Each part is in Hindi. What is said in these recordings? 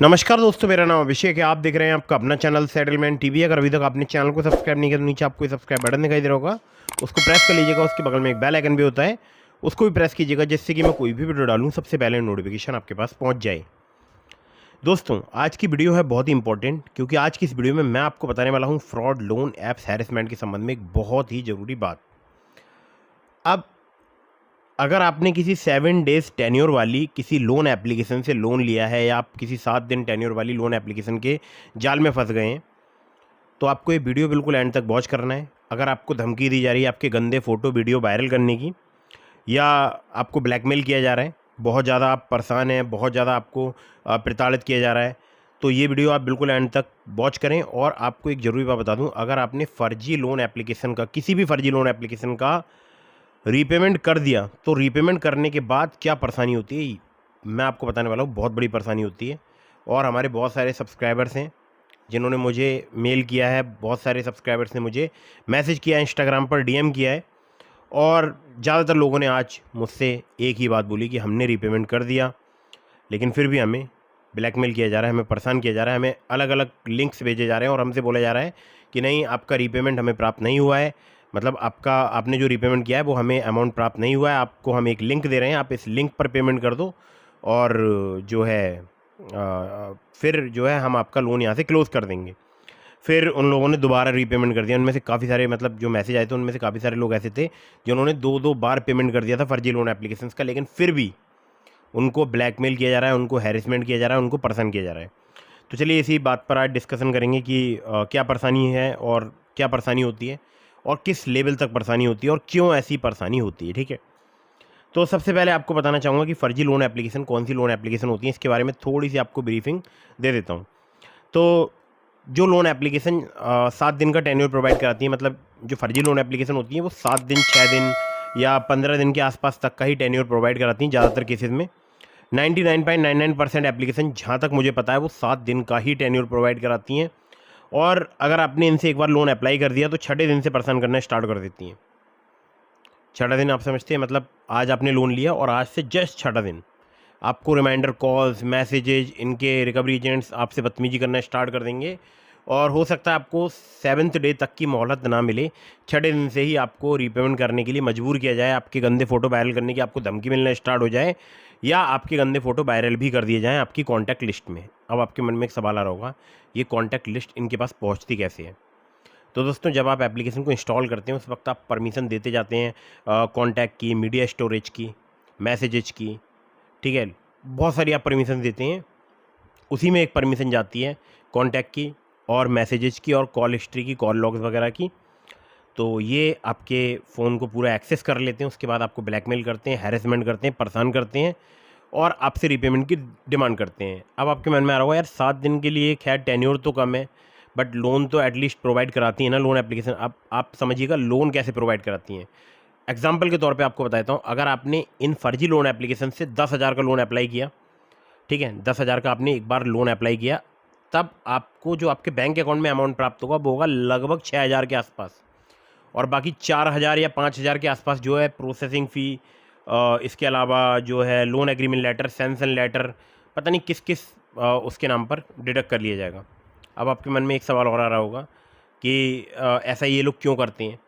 नमस्कार दोस्तों, मेरा नाम अभिषेक है। आप देख रहे हैं आपका अपना चैनल सेटलमेंट टीवी। अगर अभी तक आपने चैनल को सब्सक्राइब नहीं किया तो नीचे आपको सब्सक्राइब बटन दिखाई दे रहा होगा, उसको प्रेस कर लीजिएगा। उसके बगल में एक बेल आइकन भी होता है, उसको भी प्रेस कीजिएगा, जिससे कि मैं कोई भी वीडियो डालूँ सबसे पहले नोटिफिकेशन आपके पास पहुँच जाए। दोस्तों, आज की वीडियो है बहुत ही इंपॉर्टेंट, क्योंकि आज की इस वीडियो में मैं आपको बताने वाला हूँ फ्रॉड लोन ऐप्स हैरेसमेंट के संबंध में एक बहुत ही ज़रूरी बात। अब अगर आपने किसी 7 डेज़ टेन्योर वाली किसी लोन एप्लीकेशन से लोन लिया है, या आप किसी 7 दिन टेन्योर वाली लोन एप्लीकेशन के जाल में फंस गए हैं, तो आपको ये वीडियो बिल्कुल एंड तक वॉच करना है। अगर आपको धमकी दी जा रही है आपके गंदे फ़ोटो वीडियो वायरल करने की, या आपको ब्लैकमेल किया जा रहा है, बहुत ज़्यादा आप परेशान हैं, बहुत ज़्यादा आपको प्रताड़ित किया जा रहा है, तो ये वीडियो आप बिल्कुल एंड तक वॉच करें। और आपको एक ज़रूरी बात बता दूं, अगर आपने फ़र्जी लोन एप्लीकेशन का, किसी भी फ़र्जी लोन एप्लीकेशन का रीपेमेंट कर दिया, तो रीपेमेंट करने के बाद क्या परेशानी होती है, मैं आपको बताने वाला हूँ। बहुत बड़ी परेशानी होती है। और हमारे बहुत सारे सब्सक्राइबर्स हैं जिन्होंने मुझे मेल किया है, बहुत सारे सब्सक्राइबर्स ने मुझे मैसेज किया है, इंस्टाग्राम पर डीएम किया है, और ज़्यादातर लोगों ने आज मुझसे एक ही बात बोली कि हमने रीपेमेंट कर दिया, लेकिन फिर भी हमें ब्लैकमेल किया जा रहा है, हमें परेशान किया जा रहा है, हमें अलग अलग लिंक्स भेजे जा रहे हैं, और हमसे बोला जा रहा है कि नहीं, आपका रीपेमेंट हमें प्राप्त नहीं हुआ है। मतलब आपने जो रीपेमेंट किया है वो हमें अमाउंट प्राप्त नहीं हुआ है, आपको हम एक लिंक दे रहे हैं, आप इस लिंक पर पेमेंट कर दो, और जो है फिर जो है हम आपका लोन यहाँ से क्लोज़ कर देंगे। फिर उन लोगों ने दोबारा रीपेमेंट कर दिया। उनमें से काफ़ी सारे, मतलब जो मैसेज आए थे उनमें से काफ़ी सारे लोग ऐसे थे जिन्होंने 2-2 बार पेमेंट कर दिया था फर्जी लोन एप्लीकेशंस का, लेकिन फिर भी उनको ब्लैकमेल किया जा रहा है, उनको हैरेसमेंट किया जा रहा है, उनको परेशान किया जा रहा है। तो चलिए इसी बात पर आज डिस्कशन करेंगे कि क्या परेशानी है, और क्या परेशानी होती है, और किस लेवल तक परेशानी होती है, और क्यों ऐसी परेशानी होती है। ठीक है, तो सबसे पहले आपको बताना चाहूँगा कि फ़र्जी लोन एप्लीकेशन कौन सी लोन एप्लीकेशन होती है, इसके बारे में थोड़ी सी आपको ब्रीफिंग दे देता हूँ। तो जो लोन एप्लीकेशन 7 दिन का टेन्योर प्रोवाइड कराती है, मतलब जो फर्जी लोन एप्लीकेशन होती है वो 7 दिन, 6 दिन या 15 दिन के आसपास तक का ही टेन्योर प्रोवाइड कराती हैं ज़्यादातर केसेस में। 99.99% एप्लीकेशन, जहाँ तक मुझे पता है, वो 7 दिन का ही टेन्योर प्रोवाइड कराती हैं। और अगर आपने इनसे एक बार लोन अप्लाई कर दिया तो 6ठे दिन से परेशान करना स्टार्ट कर देती हैं। 6ठा दिन आप समझते हैं, मतलब आज आपने लोन लिया और आज से जस्ट 6ठा दिन आपको रिमाइंडर कॉल्स, मैसेजेज, इनके रिकवरी एजेंट्स आपसे बदतमीजी करना स्टार्ट कर देंगे, और हो सकता है आपको 7th डे तक की मोहलत ना मिले, 6ठे दिन से ही आपको रीपेमेंट करने के लिए मजबूर किया जाए, आपके गंदे फ़ोटो वायरल करने की आपको धमकी मिलना स्टार्ट हो जाए, या आपके गंदे फ़ोटो वायरल भी कर दिए जाएँ आपकी कॉन्टैक्ट लिस्ट में। अब आपके मन में एक सवाल आ रहा होगा, ये कॉन्टैक्ट लिस्ट इनके पास पहुँचती कैसे है? तो दोस्तों, जब आप एप्लीकेशन को इंस्टॉल करते हैं उस वक्त आप परमिशन देते जाते हैं कॉन्टैक्ट की, मीडिया स्टोरेज की, मैसेजेज की, ठीक है, बहुत सारी आप परमिशन देते हैं। उसी में एक परमिशन जाती है कॉन्टैक्ट की, और मैसेजेस की, और कॉल हिस्ट्री की, कॉल लॉग्स वगैरह की। तो ये आपके फ़ोन को पूरा एक्सेस कर लेते हैं, उसके बाद आपको ब्लैकमेल करते हैं, हैरेसमेंट करते हैं, परेशान करते हैं, और आपसे रीपेमेंट की डिमांड करते हैं। अब आपके मन में आ रहा होगा, यार 7 दिन के लिए खैर टेन्योर तो कम है, बट लोन तो एटलीस्ट प्रोवाइड कराती है ना लोन एप्लीकेशन। अब आप समझिएगा लोन कैसे प्रोवाइड कराती हैं। एग्जाम्पल के तौर पे आपको बताता हूँ, अगर आपने इन फर्जी लोन एप्लीकेशन से 10,000 का लोन अप्लाई किया, ठीक है, 10,000 का आपने एक बार लोन अप्लाई किया, तब आपको जो आपके बैंक अकाउंट में अमाउंट प्राप्त होगा वो होगा लगभग 6,000 के आसपास, और बाकी 4,000 या 5,000 के आसपास जो है प्रोसेसिंग फ़ी, इसके अलावा जो है loan agreement letter, sanction letter, पता नहीं किस किस उसके नाम पर डिडक्ट कर लिया जाएगा। अब आपके मन में एक सवाल और आ रहा होगा कि ऐसा ये लोग क्यों करते हैं?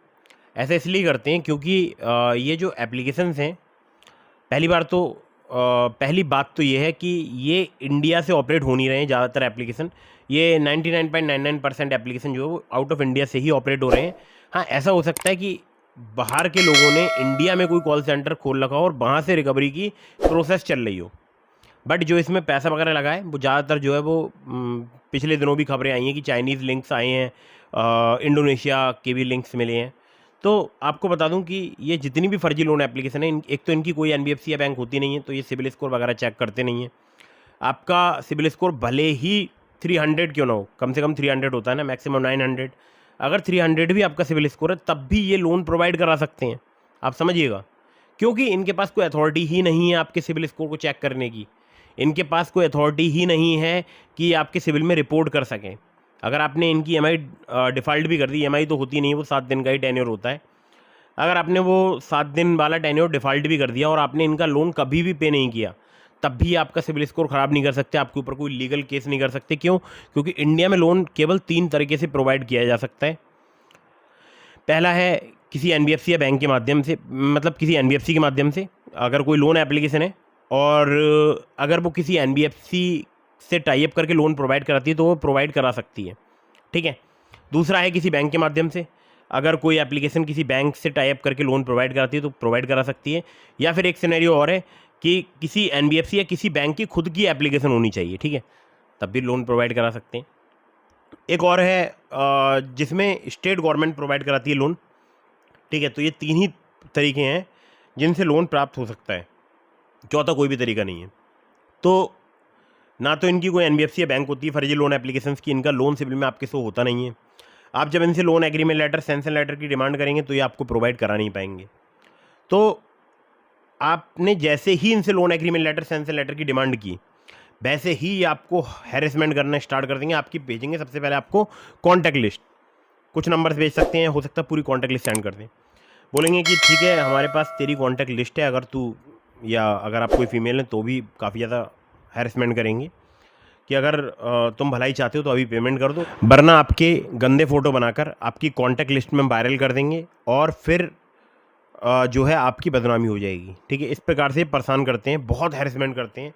ऐसा इसलिए करते हैं क्योंकि ये जो एप्लीकेशंस हैं, पहली बात तो ये है कि ये इंडिया से ऑपरेट हो नहीं रहे हैं ज़्यादातर एप्लीकेशन। ये 99.99% एप्लीकेशन जो है वो आउट ऑफ इंडिया से ही ऑपरेट हो रहे हैं। हाँ, ऐसा हो सकता है कि बाहर के लोगों ने इंडिया में कोई कॉल सेंटर खोल रखा हो और वहाँ से रिकवरी की प्रोसेस चल रही हो, बट जो इसमें पैसा वगैरह लगा है वो ज़्यादातर जो है वो पिछले दिनों भी खबरें आई हैं कि चाइनीज़ लिंक्स आए हैं, इंडोनेशिया के भी लिंक्स मिले हैं। तो आपको बता दूं कि ये जितनी भी फर्जी लोन एप्लीकेशन है, एक तो इनकी कोई एनबीएफसी या बैंक होती नहीं है, तो ये सिबिल स्कोर वगैरह चेक करते नहीं हैं। आपका सिबिल स्कोर भले ही 300 क्यों ना हो, कम से कम 300 होता है ना, मैक्सिमम 900, अगर 300 भी आपका सिबिल स्कोर है तब भी ये लोन प्रोवाइड करा सकते हैं। आप समझिएगा, क्योंकि इनके पास कोई अथॉरिटी ही नहीं है आपके सिबिल स्कोर को चेक करने की। इनके पास कोई अथॉरिटी ही नहीं है कि आपके सिविल में रिपोर्ट कर सकें। अगर आपने इनकी ईएमआई डिफ़ॉल्ट भी कर दी, ईएमआई तो होती नहीं है, वो 7 दिन का ही टेन्योर होता है। अगर आपने वो 7 दिन वाला टेन्योर डिफ़ॉल्ट भी कर दिया और आपने इनका लोन कभी भी पे नहीं किया, तब भी आपका सिविल स्कोर ख़राब नहीं कर सकते, आपके ऊपर कोई लीगल केस नहीं कर सकते। क्यों? क्योंकि इंडिया में लोन केवल 3 तरीके से प्रोवाइड किया जा सकता है। पहला है किसी एनबीएफसी या बैंक के माध्यम से, मतलब किसी एनबीएफसी के माध्यम से अगर कोई लोन एप्लीकेशन है और अगर वो किसी एनबीएफसी से टाई अप करके लोन प्रोवाइड कराती है तो वो प्रोवाइड करा सकती है, ठीक है। दूसरा है किसी बैंक के माध्यम से, अगर कोई एप्लीकेशन किसी बैंक से टाई अप करके लोन प्रोवाइड कराती है तो प्रोवाइड करा सकती है। या फिर एक सिनेरियो और है कि किसी एनबीएफसी या किसी बैंक की खुद की एप्लीकेशन होनी चाहिए, ठीक है, तब भी लोन प्रोवाइड करा सकते हैं। एक और है जिसमें स्टेट गवर्नमेंट प्रोवाइड कराती है लोन, ठीक है। तो ये 3 ही तरीके हैं जिनसे लोन प्राप्त हो सकता है, चौथा कोई भी तरीका नहीं है। तो ना तो इनकी कोई एनबीएफसी या बैंक होती है फर्जी लोन एप्लीकेशंस की, इनका लोन सिविल में आपके शो होता नहीं है। आप जब इनसे loan agreement letter, sanction letter की डिमांड करेंगे तो ये आपको प्रोवाइड करा नहीं पाएंगे। तो आपने जैसे ही इनसे loan agreement letter, sanction letter की डिमांड की, वैसे ही आपको हैरेसमेंट करना स्टार्ट कर देंगे। आपकी भेजेंगे सबसे पहले आपको कॉन्टैक्ट लिस्ट, कुछ नंबर्स भेज सकते हैं, हो सकता है पूरी कॉन्टैक्ट लिस्ट सेंड कर दें। बोलेंगे कि ठीक है हमारे पास तेरी कॉन्टैक्ट लिस्ट है, अगर तू, या अगर आप कोई फीमेल हैं तो भी काफ़ी ज़्यादा हैरेसमेंट करेंगे कि अगर तुम भलाई चाहते हो तो अभी पेमेंट कर दो, वरना आपके गंदे फ़ोटो बनाकर आपकी कॉन्टैक्ट लिस्ट में वायरल कर देंगे और फिर जो है आपकी बदनामी हो जाएगी, ठीक है। इस प्रकार से परेशान करते हैं, बहुत हैरेसमेंट करते हैं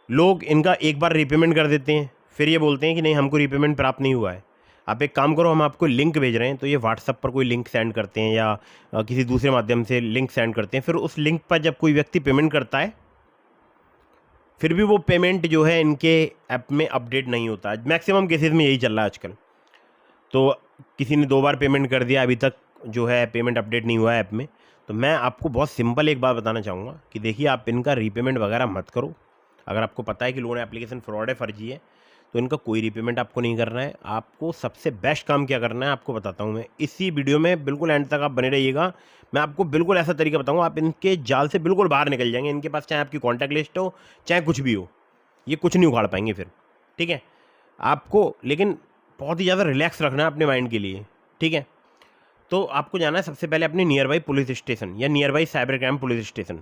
लोग। इनका एक बार रीपेमेंट कर देते हैं, फिर ये बोलते हैं कि नहीं हमको रीपेमेंट प्राप्त नहीं हुआ है। आप एक काम करो, हम आपको लिंक भेज रहे हैं, तो ये व्हाट्सअप पर कोई लिंक सेंड करते हैं या किसी दूसरे माध्यम से लिंक सेंड करते हैं। फिर उस लिंक पर जब कोई व्यक्ति पेमेंट करता है, फिर भी वो पेमेंट जो है इनके ऐप में अपडेट नहीं होता। मैक्सिमम केसेस में यही चल रहा है आजकल। तो किसी ने 2 बार पेमेंट कर दिया, अभी तक जो है पेमेंट अपडेट नहीं हुआ है ऐप में। तो मैं आपको बहुत सिंपल एक बात बताना चाहूँगा कि देखिए आप इनका रीपेमेंट वगैरह मत करो। अगर आपको पता है कि लोन एप्लीकेशन फ्रॉड है, फर्जी है, तो इनका कोई रीपेमेंट आपको नहीं करना है। आपको सबसे बेस्ट काम क्या करना है आपको बताता हूँ मैं, इसी वीडियो में बिल्कुल एंड तक आप बने रहिएगा। मैं आपको बिल्कुल ऐसा तरीका बताऊँगा, आप इनके जाल से बिल्कुल बाहर निकल जाएंगे। इनके पास चाहे आपकी कॉन्टैक्ट लिस्ट हो, चाहे कुछ भी हो, ये कुछ नहीं उखाड़ पाएंगे फिर, ठीक है। आपको लेकिन बहुत ही ज़्यादा रिलैक्स रखना है अपने माइंड के लिए, ठीक है। तो आपको जाना है सबसे पहले अपने नियर बाई पुलिस स्टेशन या near by cyber crime police station,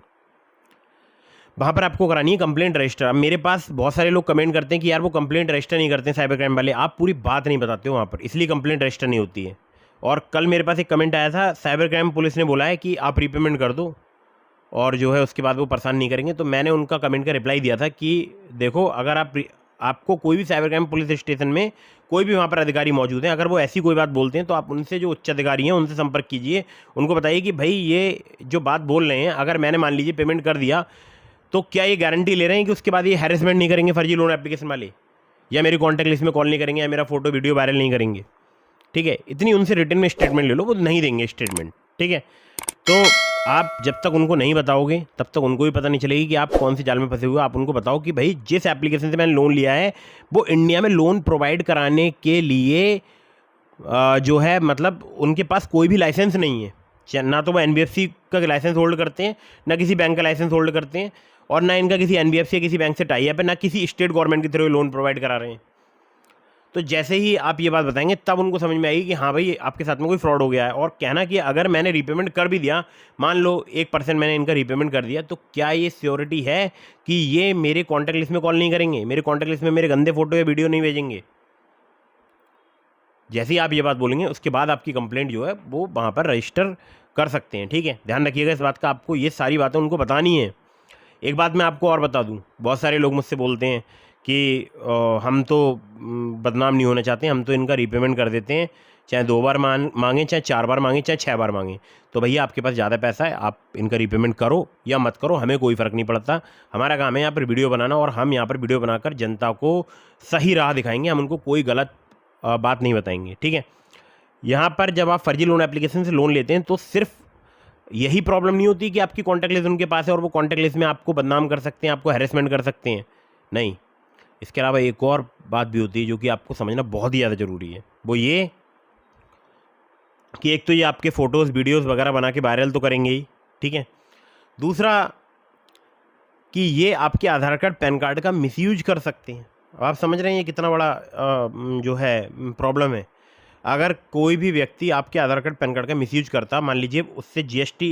वहाँ पर आपको करानी है कंप्लेंट रजिस्टर। अब मेरे पास बहुत सारे लोग कमेंट करते हैं कि यार वो कंप्लेंट रजिस्टर नहीं करते हैं साइबर क्राइम वाले, आप पूरी बात नहीं बताते हो वहाँ पर, इसलिए कंप्लेंट रजिस्टर नहीं होती है। और कल मेरे पास एक कमेंट आया था, साइबर क्राइम पुलिस ने बोला है कि आप रीपेमेंट कर दो और जो है उसके बाद वो परेशान नहीं करेंगे। तो मैंने उनका कमेंट का रिप्लाई दिया था कि देखो अगर आपको कोई भी साइबर क्राइम पुलिस स्टेशन में कोई भी वहाँ पर अधिकारी मौजूद हैं, अगर वो ऐसी कोई बात बोलते हैं तो आप उनसे, जो उच्च अधिकारी हैं, उनसे संपर्क कीजिए। उनको बताइए कि भाई ये जो बात बोल रहे हैं, अगर मैंने मान लीजिए पेमेंट कर दिया तो क्या ये गारंटी ले रहे हैं कि उसके बाद ये हैरेसमेंट नहीं करेंगे फर्जी लोन एप्लीकेशन वाले, या मेरी कॉन्टैक्ट लिस्ट में कॉल नहीं करेंगे, या मेरा फोटो वीडियो वायरल नहीं करेंगे, ठीक है। इतनी उनसे रिटर्न में स्टेटमेंट ले लो, वो नहीं देंगे स्टेटमेंट, ठीक है। तो आप जब तक उनको नहीं बताओगे तब तक उनको भी पता नहीं चलेगी कि आप कौन से जाल में फंसे हुए। आप उनको बताओ कि भाई जिस एप्लीकेशन से मैंने लोन लिया है वो इंडिया में लोन प्रोवाइड कराने के लिए जो है, मतलब उनके पास कोई भी लाइसेंस नहीं है। ना तो वो एनबीएफसी का लाइसेंस होल्ड करते हैं, ना किसी बैंक का लाइसेंस होल्ड करते हैं, और ना इनका किसी एनबीएफसी या किसी बैंक से टाई अप है, ना किसी स्टेट गवर्नमेंट की थ्रू लोन प्रोवाइड करा रहे हैं। तो जैसे ही आप ये बात बताएंगे तब उनको समझ में आएगी कि हाँ भाई आपके साथ में कोई फ्रॉड हो गया है। और कहना कि अगर मैंने रीपेमेंट कर भी दिया, मान लो 1% मैंने इनका रीपेमेंट कर दिया, तो क्या ये श्योरिटी है कि ये मेरे कॉन्टैक्ट लिस्ट में कॉल नहीं करेंगे, मेरे कॉन्टैक्ट लिस्ट में मेरे गंदे फोटो या वीडियो नहीं भेजेंगे? जैसे ही आप ये बात बोलेंगे उसके बाद आपकी कंप्लेंट जो है वो वहाँ पर रजिस्टर कर सकते हैं, ठीक है। ध्यान रखिएगा इस बात का, आपको ये सारी बातें उनको बतानी है। एक बात मैं आपको और बता दूं, बहुत सारे लोग मुझसे बोलते हैं कि हम तो बदनाम नहीं होना चाहते, हम तो इनका रीपेमेंट कर देते हैं, चाहे 2 बार मांगें, चाहे 4 बार मांगें, चाहे 6 बार मांगें। तो भैया आपके पास ज़्यादा पैसा है, आप इनका रीपेमेंट करो या मत करो, हमें कोई फ़र्क नहीं पड़ता। हमारा काम है यहाँ पर वीडियो बनाना, और हम यहाँ पर वीडियो बनाकर जनता को सही राह दिखाएंगे, हम उनको कोई गलत बात नहीं बताएंगे, ठीक है। यहाँ पर जब आप फर्जी लोन एप्लीकेशन से लोन लेते हैं तो सिर्फ यही प्रॉब्लम नहीं होती कि आपकी कॉन्टैक्ट लिस्ट उनके पास है और वो कॉन्टैक्ट लिस्ट में आपको बदनाम कर सकते हैं, आपको हैरेसमेंट कर सकते हैं, नहीं। इसके अलावा एक और बात भी होती है जो कि आपको समझना बहुत ही ज़्यादा ज़रूरी है। वो ये कि एक तो ये आपके फ़ोटोज़, वीडियोज़ वगैरह बना के वायरल तो करेंगे ही, ठीक है। दूसरा कि ये आपके आधार कार्ड, पैन कार्ड का मिसयूज कर सकते हैं। अब आप समझ रहे हैं ये कितना बड़ा जो है प्रॉब्लम है। अगर कोई भी व्यक्ति आपके आधार कार्ड, पैन कार्ड का मिसयूज करता, मान लीजिए उससे जीएसटी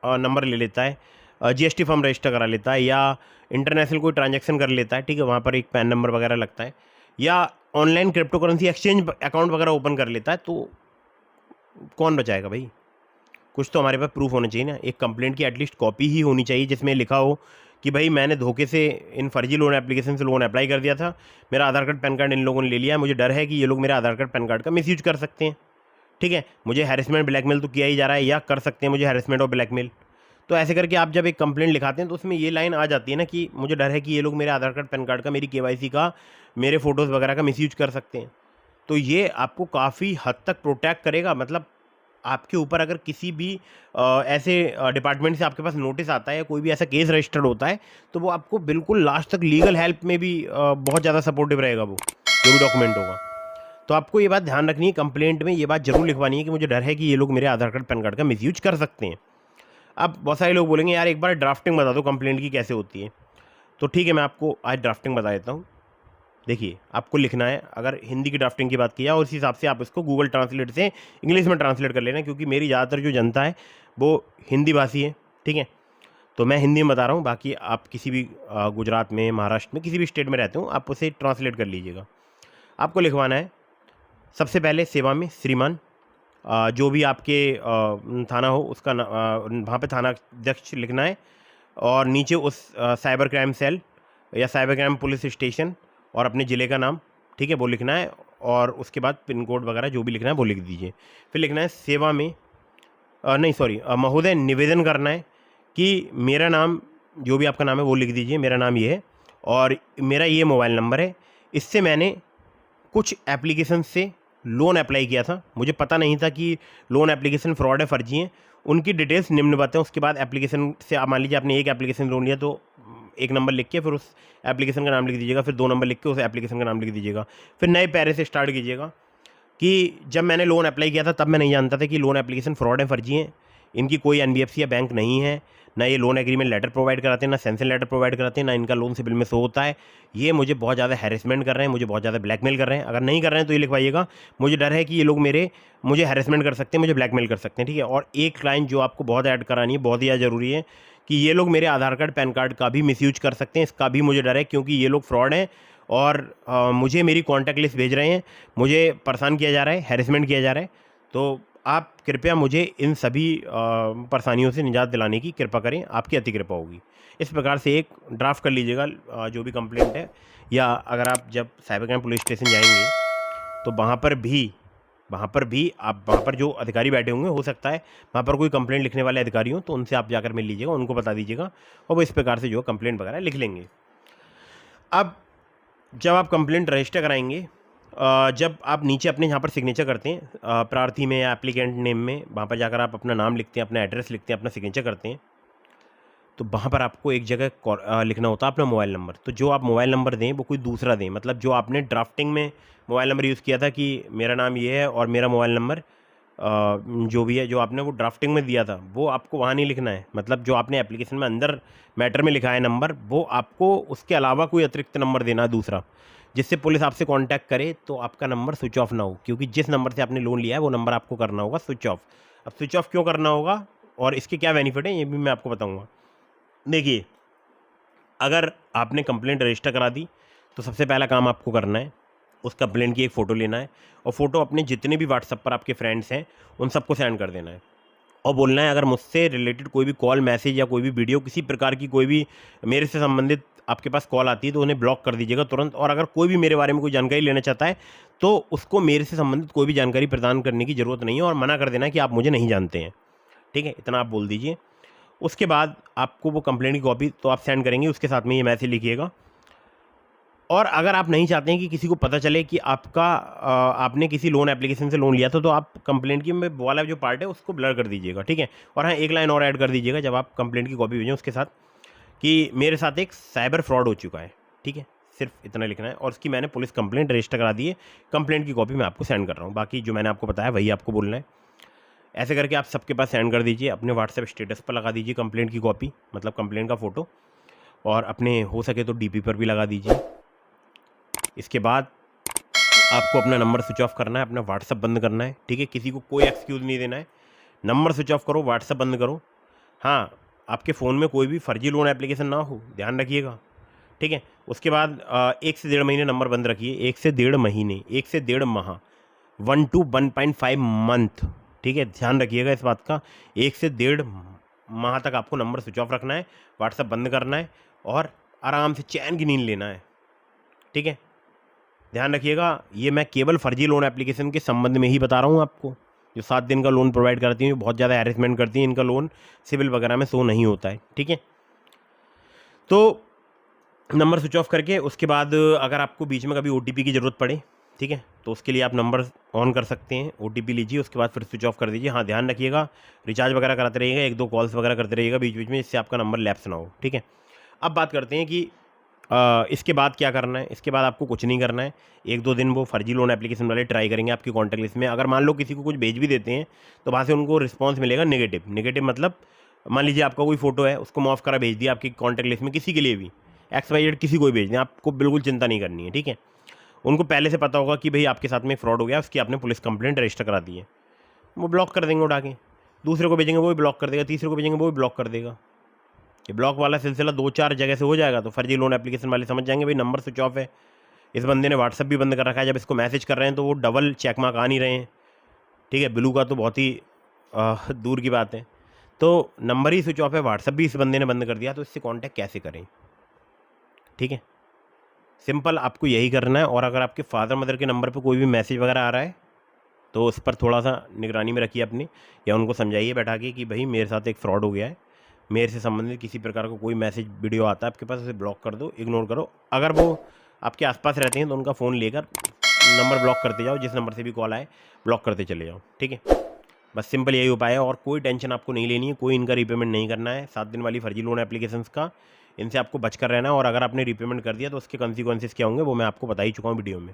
नंबर ले लेता है, जीएसटी फॉर्म रजिस्टर करा लेता है, या इंटरनेशनल कोई ट्रांजैक्शन कर लेता है, ठीक है, वहाँ पर एक पैन नंबर वगैरह लगता है, या online crypto currency exchange account वगैरह ओपन कर लेता है, तो कौन बचाएगा भाई? कुछ तो हमारे पास प्रूफ होना चाहिए ना। एक कंप्लेंट की एटलीस्ट कॉपी ही होनी चाहिए जिसमें लिखा हो कि भाई मैंने धोखे से इन फर्जी लोन एप्लीकेशन से लोन अप्लाई कर दिया था, मेरा आधार कार्ड पैन कार्ड इन लोगों ने ले लिया है, मुझे डर है कि ये लोग मेरे आधार कार्ड पैन कार्ड का मिसयूज कर सकते हैं, ठीक है, मुझे हैरेसमेंट ब्लैकमेल तो किया ही जा रहा है, या कर सकते हैं मुझे हैरेसमेंट और ब्लैकमेल। तो ऐसे करके आप जब एक कंप्लेंट लिखाते हैं तो उसमें ये लाइन आ जाती है ना कि मुझे डर है कि ये लोग मेरे आधार कार्ड पैन कार्ड का, मेरी केवाईसी का, मेरे फोटोज़ वगैरह का मिसयूज कर सकते हैं। तो ये आपको काफ़ी हद तक प्रोटेक्ट करेगा। मतलब आपके ऊपर अगर किसी भी ऐसे डिपार्टमेंट से आपके पास नोटिस आता है या कोई भी ऐसा केस रजिस्टर्ड होता है, तो वो आपको बिल्कुल लास्ट तक लीगल हेल्प में भी बहुत ज़्यादा सपोर्टिव रहेगा वो जो भी डॉक्यूमेंट होगा। तो आपको ये बात ध्यान रखनी है, कंप्लेंट में ये बात जरूर लिखवानी है कि मुझे डर है कि ये लोग मेरे आधार कार्ड पैन कार्ड का मिसयूज कर सकते हैं। अब बहुत सारे लोग बोलेंगे यार एक बार ड्राफ्टिंग बता दो कंप्लेंट की कैसे होती है। तो ठीक है, मैं आपको आज ड्राफ्टिंग बता देता हूँ। देखिए, आपको लिखना है, अगर हिंदी की ड्राफ्टिंग की बात की जाए, और उस हिसाब से आप इसको गूगल ट्रांसलेट से इंग्लिश में ट्रांसलेट कर लेना, क्योंकि मेरी ज़्यादातर जो जनता है वो हिंदी भाषी है, ठीक है। तो मैं हिंदी में बता रहा हूँ, बाकी आप किसी भी गुजरात में, महाराष्ट्र में, किसी भी स्टेट में रहते हो, आप उसे ट्रांसलेट कर लीजिएगा। आपको लिखवाना है सबसे पहले सेवा में श्रीमान, जो भी आपके थाना हो उसका वहाँ पे थाना अध्यक्ष लिखना है, और नीचे उस साइबर क्राइम सेल या साइबर क्राइम पुलिस स्टेशन और अपने ज़िले का नाम, ठीक है, वो लिखना है, और उसके बाद पिन कोड वगैरह जो भी लिखना है वो लिख दीजिए। फिर लिखना है सेवा में नहीं सॉरी महोदय, निवेदन करना है कि मेरा नाम, जो भी आपका नाम है वो लिख दीजिए, मेरा नाम ये है और मेरा ये मोबाइल नंबर है, इससे मैंने कुछ एप्लीकेशन से लोन अप्लाई किया था, मुझे पता नहीं था कि लोन एप्लीकेशन फ्रॉड है, फर्जी हैं, उनकी डिटेल्स निम्न बताएं। उसके बाद एप्लीकेशन से आप मान लीजिए आपने एक एप्लीकेशन लोन लिया, तो एक नंबर लिख के फिर उस एप्लीकेशन का नाम लिख दीजिएगा, फिर 2 नंबर लिख के उस एप्लीकेशन का नाम लिख दीजिएगा, फिर नए पैरे से स्टार्ट कीजिएगा कि जब मैंने लोन अप्लाई किया था तब मैं नहीं जानता था कि लोन एप्लीकेशन फ्रॉड है, फर्जी हैं, इनकी कोई एनबीएफसी या बैंक नहीं है, ना ये लोन एग्रीमेंट लेटर प्रोवाइड कराते हैं, ना सैंक्शन लेटर प्रोवाइड कराते हैं, ना इनका लोन सिबिल में शो होता है, ये मुझे बहुत ज़्यादा हैरेसमेंट कर रहे हैं, मुझे बहुत ज़्यादा ब्लैकमेल कर रहे हैं। अगर नहीं कर रहे हैं तो ये लिखवाइएगा, मुझे डर है कि ये लोग मुझे हैरेसमेंट कर सकते हैं, मुझे ब्लैकमेल कर सकते हैं, ठीक है। और एक लाइन जो आपको बहुत ऐड करानी है, बहुत ही ज़्यादा ज़रूरी है, कि ये लोग मेरे आधार कार्ड पैन कार्ड का भी मिसयूज कर सकते हैं, इसका भी मुझे डर है, क्योंकि ये लोग फ्रॉड हैं और मुझे मेरी कॉन्टैक्ट लिस्ट भेज रहे हैं, मुझे परेशान किया जा रहा है, हैरेसमेंट किया जा रहा है। तो आप कृपया मुझे इन सभी परेशानियों से निजात दिलाने की कृपा करें, आपकी अति कृपा होगी। इस प्रकार से एक ड्राफ्ट कर लीजिएगा जो भी कंप्लेंट है, या अगर आप जब साइबर क्राइम पुलिस स्टेशन जाएंगे तो वहाँ पर भी आप, वहाँ पर जो अधिकारी बैठे होंगे, हो सकता है वहाँ पर कोई कंप्लेंट लिखने वाले अधिकारी हों, तो उनसे आप जाकर मिल लीजिएगा, उनको बता दीजिएगा, और वो इस प्रकार से जो कंप्लेंट वगैरह लिख लेंगे। अब जब आप कंप्लेंट रजिस्टर कराएंगे, जब आप नीचे अपने यहाँ पर सिग्नेचर करते हैं, प्रार्थी में या एप्लीकेंट नेम में, वहाँ पर जाकर आप अपना नाम लिखते हैं, अपना एड्रेस लिखते हैं, अपना सिग्नेचर करते हैं, तो वहाँ पर आपको एक जगह लिखना होता है अपना मोबाइल नंबर। तो जो आप मोबाइल नंबर दें वो कोई दूसरा दें, मतलब जो आपने ड्राफ्टिंग में मोबाइल नंबर यूज़ किया था कि मेरा नाम ये है और मेरा मोबाइल नंबर जो भी है, जो आपने वो ड्राफ्टिंग में दिया था, वो आपको वहाँ नहीं लिखना है। मतलब जो आपने एप्लीकेशन में अंदर मैटर में लिखा है नंबर, वो आपको उसके अलावा कोई अतिरिक्त नंबर देना है दूसरा, जिससे पुलिस आपसे कांटेक्ट करे तो आपका नंबर स्विच ऑफ ना हो, क्योंकि जिस नंबर से आपने लोन लिया है वो नंबर आपको करना होगा स्विच ऑफ। अब स्विच ऑफ क्यों करना होगा और इसके क्या बेनिफिट है, ये भी मैं आपको बताऊँगा। देखिए, अगर आपने कंप्लेंट रजिस्टर करा दी तो सबसे पहला काम आपको करना है, उस कंप्लेंट की एक फ़ोटो लेना है, और फ़ोटो अपने जितने भी व्हाट्सएप पर आपके फ्रेंड्स हैं उन सबको सेंड कर देना है, और बोलना है अगर मुझसे रिलेटेड कोई भी कॉल, मैसेज या कोई भी वीडियो, किसी प्रकार की कोई भी मेरे से संबंधित आपके पास कॉल आती है तो उन्हें ब्लॉक कर दीजिएगा तुरंत। और अगर कोई भी मेरे बारे में कोई जानकारी लेना चाहता है तो उसको मेरे से संबंधित कोई भी जानकारी प्रदान करने की ज़रूरत नहीं है, और मना कर देना है कि आप मुझे नहीं जानते हैं, ठीक है, इतना आप बोल दीजिए। उसके बाद आपको वो कंप्लेंट की कॉपी तो आप सेंड करेंगे, उसके साथ में ये मैसेज लिखिएगा। और अगर आप नहीं चाहते हैं कि किसी को पता चले कि आपने किसी लोन एप्लीकेशन से लोन लिया था, तो आप कंप्लेंट की में वाला जो पार्ट है उसको ब्लर कर दीजिएगा, ठीक है। और हाँ, एक लाइन और ऐड कर दीजिएगा जब आप कंप्लेंट की कॉपी भेजें उसके साथ, कि मेरे साथ एक साइबर फ्रॉड हो चुका है, ठीक है, सिर्फ इतना लिखना है। और उसकी मैंने पुलिस कंप्लेंट रजिस्टर करा दी है, कंप्लेंट की कॉपी मैं आपको सेंड कर रहा हूँ, बाकी जो मैंने आपको बताया वही आपको बोलना है। ऐसे करके आप सबके पास सेंड कर दीजिए, अपने व्हाट्सएप स्टेटस पर लगा दीजिए कंप्लेंट की कॉपी, मतलब कंप्लेंट का फ़ोटो, और अपने हो सके तो डीपी पर भी लगा दीजिए। इसके बाद आपको अपना नंबर स्विच ऑफ करना है, अपना व्हाट्सएप बंद करना है, ठीक है, किसी को कोई एक्सक्यूज़ नहीं देना है, नंबर स्विच ऑफ करो, व्हाट्सएप बंद करो। हाँ, आपके फ़ोन में कोई भी फर्जी लोन एप्लीकेशन ना हो, ध्यान रखिएगा, ठीक है। उसके बाद 1 से 1.5 महीने नंबर बंद रखिए, 1 से 1.5 महीने, 1 से 1.5 माह, 1 to 1.5 मंथ, ठीक है। ध्यान रखिएगा इस बात का, 1 से 1.5 माह तक आपको नंबर स्विच ऑफ रखना है, व्हाट्सएप बंद करना है और आराम से चैन की नींद लेना है, ठीक है। ध्यान रखिएगा, ये मैं केवल फर्जी लोन एप्लीकेशन के संबंध में ही बता रहा हूँ आपको। जो 7 दिन का लोन प्रोवाइड करती हैं, बहुत ज़्यादा हैरेसमेंट करती हैं, इनका लोन सिविल वगैरह में शो नहीं होता है, ठीक है। तो नंबर स्विच ऑफ करके उसके बाद अगर आपको बीच में कभी OTP की ज़रूरत पड़े, ठीक है, तो उसके लिए आप नंबर ऑन कर सकते हैं, OTP लीजिए, उसके बाद फिर स्विच ऑफ कर दीजिए। हाँ, ध्यान रखिएगा, रिचार्ज वगैरह कराते रहिएगा, 1-2 कॉल्स वगैरह करते रहिएगा बीच बीच में, जिससे आपका नंबर लैप्स ना हो, ठीक है। अब बात करते हैं कि इसके बाद क्या करना है। इसके बाद आपको कुछ नहीं करना है, 1-2 दिन वो फर्जी लोन एप्लीकेशन वाले ट्राई करेंगे आपकी कॉन्टैक्ट लिस्ट में। अगर मान लो किसी को कुछ भेज भी देते हैं तो वहाँ से उनको रिस्पॉन्स मिलेगा नेगेटिव। नेगेटिव मतलब मान लीजिए आपका कोई फोटो है, उसको मॉफ करा भेज दिया आपकी कॉन्टैक्ट लिस्ट में, किसी के लिए भी XYZ किसी को भी भेज दें, आपको बिल्कुल चिंता नहीं करनी है, ठीक है। उनको पहले से पता होगा कि भाई आपके साथ में फ्रॉड हो गया, उसकी आपने पुलिस कंप्लेंट रजिस्टर करा दी है, वो ब्लॉक कर देंगे उठा के। दूसरे को भेजेंगे वो भी ब्लॉक कर देगा, तीसरे को भेजेंगे वो भी ब्लॉक कर देगा। ये ब्लॉक वाला सिलसिला 2-4 जगह से हो जाएगा तो फर्जी लोन एप्लीकेशन वाले समझ जाएंगे भाई नंबर स्विच ऑफ है, इस बंदे ने व्हाट्सअप भी बंद कर रखा है। जब इसको मैसेज कर रहे हैं तो वो डबल चेक मार्क आ नहीं रहे हैं, ठीक है। ब्लू का तो बहुत ही दूर की बात है। तो नंबर ही स्विच ऑफ है, व्हाट्सअप भी इस बंदे ने बंद कर दिया, तो इससे कॉन्टैक्ट कैसे करें, ठीक है। सिंपल आपको यही करना है। और अगर आपके फादर मदर के नंबर पर कोई भी मैसेज वगैरह आ रहा है तो उस पर थोड़ा सा निगरानी में रखिए अपनी, या उनको समझाइए बैठा के कि भाई मेरे साथ एक फ़्रॉड हो गया है, मेरे से संबंधित किसी प्रकार का कोई मैसेज वीडियो आता है आपके पास, उसे ब्लॉक कर दो, इग्नोर करो। अगर वो आपके आसपास रहते हैं तो उनका फ़ोन लेकर नंबर ब्लॉक करते जाओ, जिस नंबर से भी कॉल आए ब्लॉक करते चले जाओ, ठीक है। बस सिंपल यही उपाय है और कोई टेंशन आपको नहीं लेनी है, कोई इनका रीपेमेंट नहीं करना है। 7 दिन वाली फर्जी लोन एप्लीकेशंस का इनसे आपको बचकर रहना है। और अगर आपने रीपेमेंट कर दिया तो उसके कॉन्सिक्वेंसेस क्या होंगे वो मैं आपको बता ही चुका हूँ वीडियो में,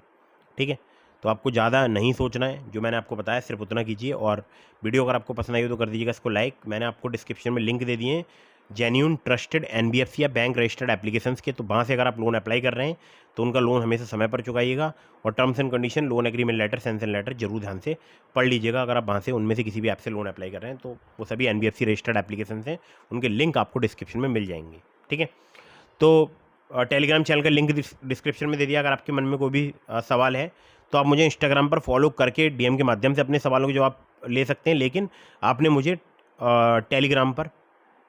ठीक है। तो आपको ज़्यादा नहीं सोचना है, जो मैंने आपको बताया सिर्फ उतना कीजिए। और वीडियो अगर आपको पसंद आई हो तो कर दीजिएगा इसको लाइक। मैंने आपको डिस्क्रिप्शन में लिंक दे दिए हैं जेन्यून ट्रस्टेड NBFC या बैंक रजिस्टर्ड एप्लीकेशंस के, तो वहाँ से अगर आप लोन अप्लाई कर रहे हैं तो उनका लोन हमेशा समय पर चुकाइएगा। और terms and condition, loan agreement letter, sanction letter जरूर ध्यान से पढ़ लीजिएगा। अगर आप वहाँ से उनमें से किसी भी ऐप से लोन अप्लाई कर रहे हैं तो वो सभी NBFC रजिस्टर्ड एप्लीकेशंस हैं, उनके लिंक आपको डिस्क्रिप्शन में मिल जाएंगे, ठीक है। तो टेलीग्राम चैनल का लिंक डिस्क्रिप्शन में दे दिया। अगर आपके मन में कोई भी सवाल है तो आप मुझे इंस्टाग्राम पर फॉलो करके DM के माध्यम से अपने सवालों के जवाब ले सकते हैं, लेकिन आपने मुझे टेलीग्राम पर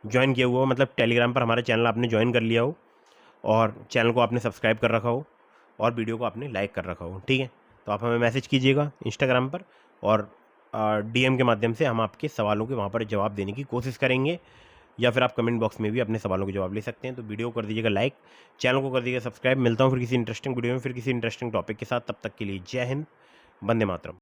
ज्वाइन किया हुआ हो, मतलब टेलीग्राम पर हमारा चैनल आपने ज्वाइन कर लिया हो और चैनल को आपने सब्सक्राइब कर रखा हो और वीडियो को आपने लाइक कर रखा हो, ठीक है। तो आप हमें मैसेज कीजिएगा इंस्टाग्राम पर और DM के माध्यम से हम आपके सवालों के वहाँ पर जवाब देने की कोशिश करेंगे, या फिर आप कमेंट बॉक्स में भी अपने सवालों के जवाब ले सकते हैं। तो वीडियो को कर दीजिएगा लाइक, चैनल को कर दीजिएगा सब्सक्राइब। मिलता हूँ फिर किसी इंटरेस्टिंग वीडियो में, फिर किसी इंटरेस्टिंग टॉपिक के साथ। तब तक के लिए जय हिंद, वंदे मातरम।